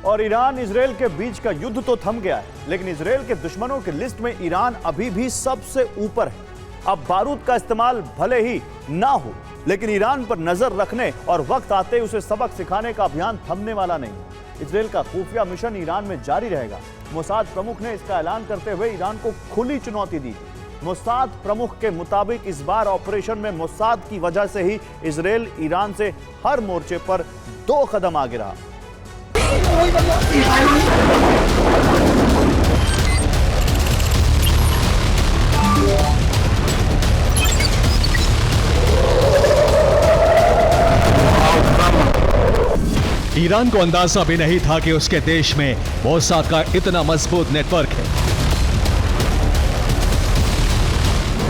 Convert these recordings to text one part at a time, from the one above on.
और Iran Israel के बीच का युद्ध तो थम गया है, लेकिन इजराइल के दुश्मनों की लिस्ट में ईरान अभी भी सबसे ऊपर है। अब बारूद का इस्तेमाल भले ही ना हो, लेकिन ईरान पर नजर रखने और वक्त आते उसे सबक सिखाने का अभियान थमने वाला नहीं। इजराइल का खुफिया मिशन ईरान में जारी रहेगा। मोसाद प्रमुख ने इसका ऐलान करते हुए ईरान को खुली चुनौती दी। मोसाद प्रमुख के मुताबिक इस बार ऑपरेशन में मोसाद की वजह से ही इजराइल ईरान से हर मोर्चे पर 2 कदम आगे रहा। ईरान को अंदाजा भी नहीं था कि उसके देश में मोसाद का इतना मजबूत नेटवर्क है।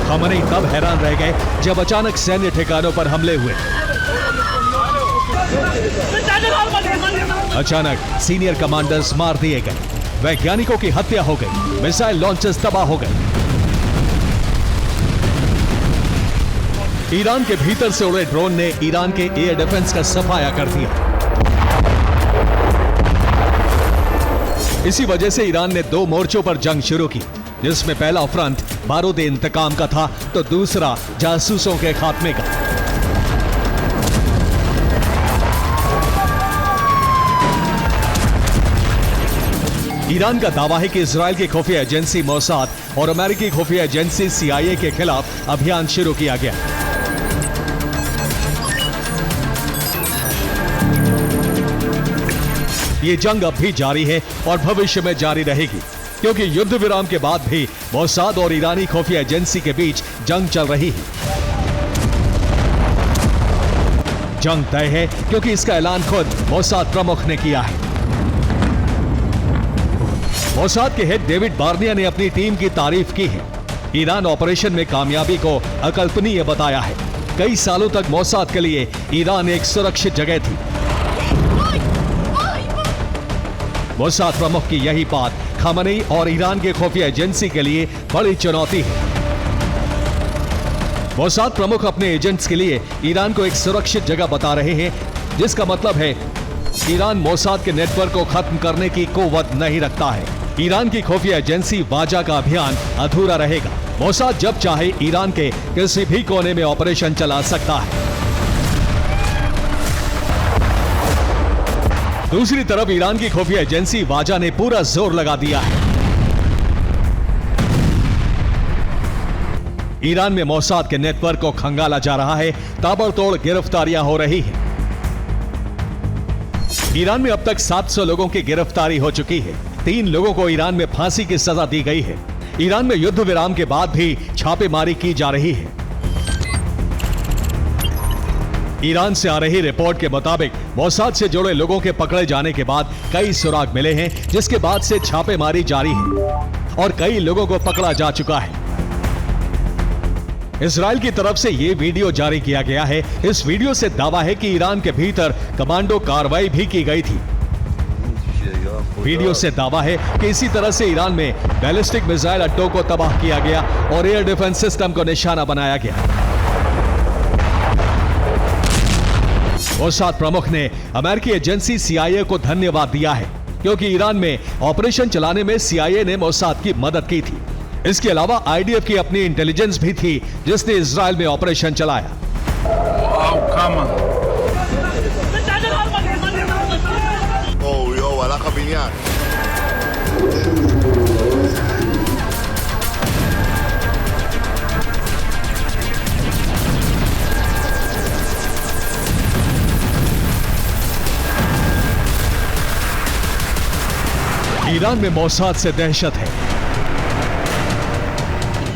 खमेनी तब हैरान रह गए जब अचानक सैन्य ठिकानों पर हमले हुए। अचानक सीनियर कमांडर्स मार दिए गए, वैज्ञानिकों की हत्या हो गई, मिसाइल लॉन्चर्स तबाह हो गए। ईरान के भीतर से उड़े ड्रोन ने ईरान के एयर डिफेंस का सफाया कर दिया। इसी वजह से ईरान ने 2 मोर्चों पर जंग शुरू की, जिसमें पहला फ्रंट बारूद इंतकाम का था तो दूसरा जासूसों के खात्मे का। ईरान का दावा है कि इजराइल की खुफिया एजेंसी मोसाद और अमेरिकी खुफिया एजेंसी CIA के खिलाफ अभियान शुरू किया गया। ये जंग अब भी जारी है और भविष्य में जारी रहेगी, क्योंकि युद्ध विराम के बाद भी मोसाद और ईरानी खुफिया एजेंसी के बीच जंग चल रही है। जंग तय है क्योंकि इसका ऐलान खुद मोसाद प्रमुख ने किया है। मोसाद के हेड डेविड बार्निया ने अपनी टीम की तारीफ की है। ईरान ऑपरेशन में कामयाबी को अकल्पनीय बताया है। कई सालों तक मोसाद के लिए ईरान एक सुरक्षित जगह थी। मोसाद प्रमुख की यही बात खमेनी और ईरान के खुफिया एजेंसी के लिए बड़ी चुनौती है। मोसाद प्रमुख अपने एजेंट्स के लिए ईरान को एक सुरक्षित जगह बता रहे हैं, जिसका मतलब है ईरान मोसाद के नेटवर्क को खत्म करने की कुव्वत नहीं रखता है। ईरान की खुफिया एजेंसी वाजा का अभियान अधूरा रहेगा। मोसाद जब चाहे ईरान के किसी भी कोने में ऑपरेशन चला सकता है। दूसरी तरफ ईरान की खुफिया एजेंसी वाजा ने पूरा जोर लगा दिया है। ईरान में मोसाद के नेटवर्क को खंगाला जा रहा है, ताबड़तोड़ गिरफ्तारियां हो रही हैं। ईरान में अब तक 700 लोगों की गिरफ्तारी हो चुकी है। 3 लोगों को ईरान में फांसी की सजा दी गई है। ईरान में युद्ध विराम के बाद भी छापेमारी की जा रही है। ईरान से आ रही रिपोर्ट के मुताबिक मोसाद से जुड़े लोगों के पकड़े जाने के बाद कई सुराग मिले हैं, जिसके बाद से छापेमारी जारी है और कई लोगों को पकड़ा जा चुका है। इजराइल की तरफ से यह वीडियो जारी किया गया है। इस वीडियो से दावा है कि ईरान के भीतर कमांडो कार्रवाई भी की गई थी। वीडियो से दावा है कि इसी तरह से ईरान में बैलिस्टिक मिसाइल अड्डों को तबाह किया गया और एयर डिफेंस सिस्टम को निशाना बनाया गया। मोसाद प्रमुख ने अमेरिकी एजेंसी CIA को धन्यवाद दिया है, क्योंकि ईरान में ऑपरेशन चलाने में CIA ने मोसाद की मदद की थी। इसके अलावा IDF की अपनी इंटेलिजेंस भी थी, जिसने इजराइल में ऑपरेशन चलाया। ईरान में मोसाद से दहशत है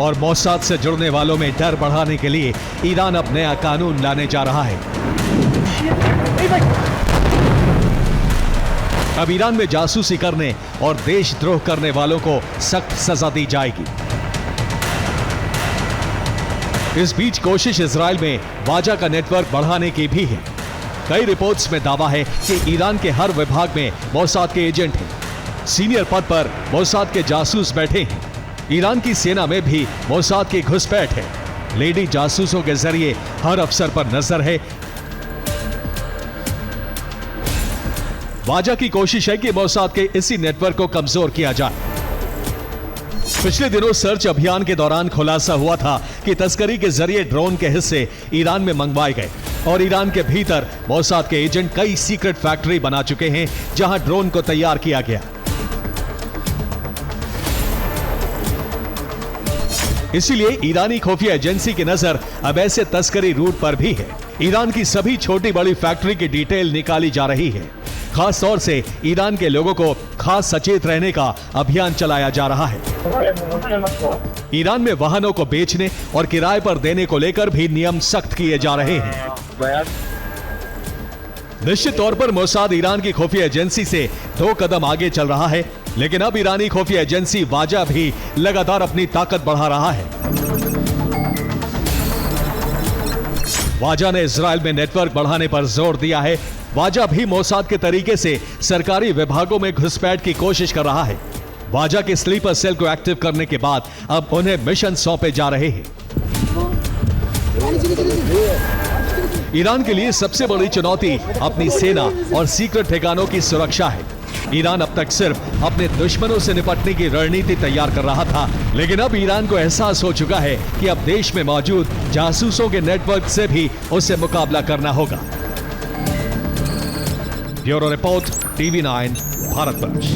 और मोसाद से जुड़ने वालों में डर बढ़ाने के लिए ईरान अब नया कानून लाने जा रहा है। अब ईरान में जासूसी करने और देशद्रोह करने वालों को सख्त सजा दी जाएगी। इस बीच कोशिश इजराइल में वाजा का नेटवर्क बढ़ाने की भी है। कई रिपोर्ट्स में दावा है कि ईरान के हर विभाग में मोसाद के एजेंट हैं। सीनियर पद पर मोसाद के जासूस बैठे हैं। ईरान की सेना में भी मोसाद की घुसपैठ है। लेडी जासूसों के जरिए हर अफसर पर नजर है। वाजा की कोशिश है कि मोसाद के इसी नेटवर्क को कमजोर किया जाए। पिछले दिनों सर्च अभियान के दौरान खुलासा हुआ था कि तस्करी के जरिए ड्रोन के हिस्से ईरान में मंगवाए गए और ईरान के भीतर मोसाद के एजेंट कई सीक्रेट फैक्ट्री बना चुके हैं जहां ड्रोन को तैयार किया गया। इसीलिए ईरानी खुफिया एजेंसी की नजर अब ऐसे तस्करी रूट पर भी है। ईरान की सभी छोटी बड़ी फैक्ट्री की डिटेल निकाली जा रही है। खास तौर से ईरान के लोगों को खास सचेत रहने का अभियान चलाया जा रहा है। ईरान में वाहनों को बेचने और किराए पर देने को लेकर भी नियम सख्त किए जा रहे हैं। निश्चित तौर पर मोसाद ईरान की खुफिया एजेंसी से 2 कदम आगे चल रहा है, लेकिन अब ईरानी खुफिया एजेंसी वाजा भी लगातार अपनी ताकत बढ़ा रहा है। वाजा ने इजराइल में नेटवर्क बढ़ाने पर जोर दिया है। वाजा भी मोसाद के तरीके से सरकारी विभागों में घुसपैठ की कोशिश कर रहा है। वाजा के स्लीपर सेल को एक्टिव करने के बाद अब उन्हें मिशन सौंपे जा रहे हैं। ईरान के लिए सबसे बड़ी चुनौती अपनी सेना और सीक्रेट ठिकानों की सुरक्षा है। ईरान अब तक सिर्फ अपने दुश्मनों से निपटने की रणनीति तैयार कर रहा था, लेकिन अब ईरान को एहसास हो चुका है कि अब देश में मौजूद जासूसों के नेटवर्क से भी उसे मुकाबला करना होगा। Bureau report, TV9, Bharatvarsh.